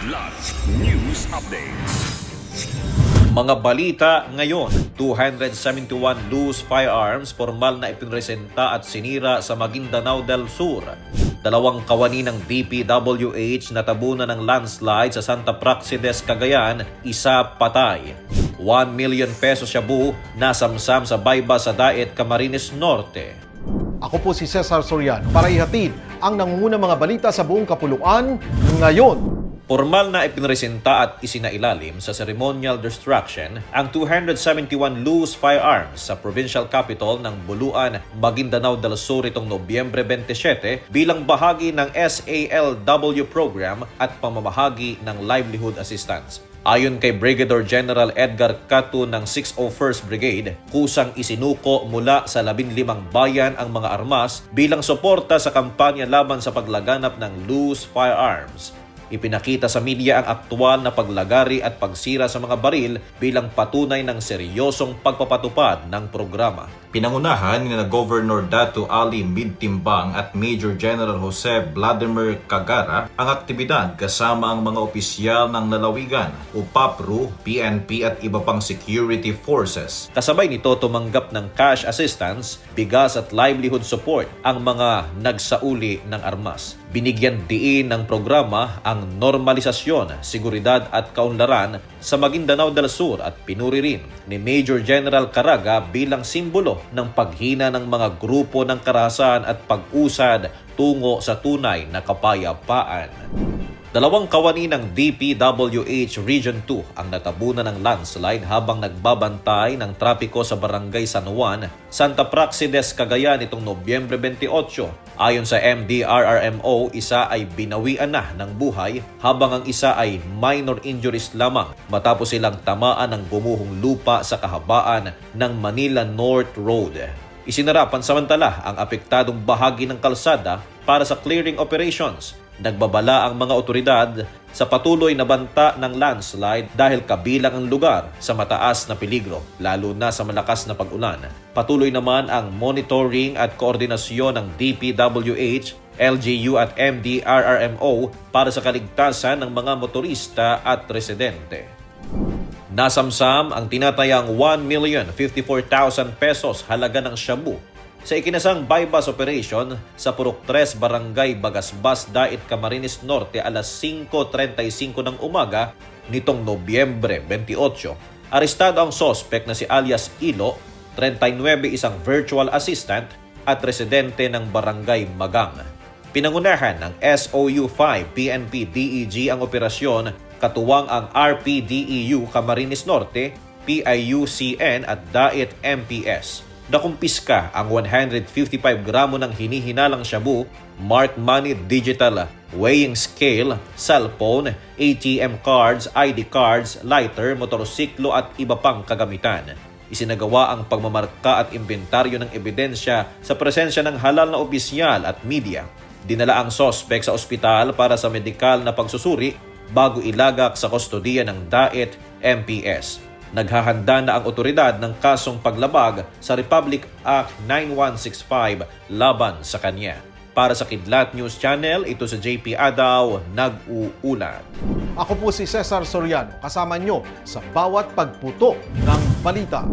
Kidlat News Updates. Mga balita ngayon, 271 loose firearms formal na ipinresenta at sinira sa Maguindanao del Sur. Dalawang kawani ng DPWH natabunan ng landslide sa Santa Praxedes, Cagayan, isa patay. 1 million pesos shabu nasamsam sa Bayba sa Daet, Camarines Norte. Ako po si Cesar Soriano para ihatid ang nangungunang mga balita sa buong kapuluan ngayon. Formal na ipinresenta at isinailalim sa ceremonial destruction ang 271 loose firearms sa provincial capital ng Buluan, Maguindanao del Sur itong Nobyembre 27 bilang bahagi ng SALW program at pamamahagi ng livelihood assistance. Ayon kay Brigadier General Edgar Catu ng 601st Brigade, kusang isinuko mula sa 15 bayan ang mga armas bilang suporta sa kampanya laban sa paglaganap ng loose firearms. Ipinakita sa media ang aktwal na paglagari at pagsira sa mga baril bilang patunay ng seryosong pagpapatupad ng programa. Pinangunahan ni Governor Datu Ali Midtimbang at Major General Jose Vladimir Cagara ang aktibidad kasama ang mga opisyal ng lalawigan, UPAPRU, PNP at iba pang security forces. Kasabay nito tumanggap ng cash assistance, bigas at livelihood support ang mga nagsauli ng armas. Binigyan diin ng programa ang normalisasyon, seguridad at kaunlaran sa Maguindanao del Sur at pinuri rin ni Major General Caraga bilang simbolo ng paghina ng mga grupo ng karahasan at pag-usad tungo sa tunay na kapayapaan. Dalawang kawani ng DPWH Region 2 ang natabunan ng landslide habang nagbabantay ng trapiko sa Barangay San Juan, Santa Praxedes, Cagayan itong Nobyembre 28. Ayon sa MDRRMO, isa ay binawian na ng buhay habang ang isa ay minor injuries lamang matapos silang tamaan ng gumuhong lupa sa kahabaan ng Manila North Road. Isinara pansamantala ang apektadong bahagi ng kalsada para sa clearing operations. Nagbabala ang mga otoridad sa patuloy na banta ng landslide dahil kabilang ang lugar sa mataas na peligro, lalo na sa malakas na pag-ulan. Patuloy naman ang monitoring at koordinasyon ng DPWH, LGU at MDRRMO para sa kaligtasan ng mga motorista at residente. Nasamsam ang tinatayang 1,054,000 pesos halaga ng shabu sa ikinasang bypass operation sa Purok 3, Barangay Bagasbas, Daet, Camarines Norte alas 5:35 ng umaga nitong Nobyembre 28. Arestado ang sospek na si alias Ilo, 39, isang virtual assistant at residente ng Barangay Magang. Pinangunahan ng SOU-5 PNP DEG ang operasyon, katuwang ang RPDEU Camarines Norte, PIUCN at Daet MPS. Nakumpiska ang 155 gramo ng hinihinalang shabu, marked money, digital weighing scale, cellphone, ATM cards, ID cards, lighter, motorsiklo at iba pang kagamitan. Isinagawa ang pagmamarka at inventaryo ng ebidensya sa presensya ng halal na opisyal at media. Dinala ang sospek sa ospital para sa medikal na pagsusuri bago ilagak sa kustodiya ng Daet MPS. Naghahanda na ang otoridad ng kasong paglabag sa Republic Act 9165 laban sa kanya. Para sa Kidlat News Channel, ito si JP Adaw, nag-uulat. Ako po si Cesar Soriano, kasama nyo sa bawat pagputo ng balita.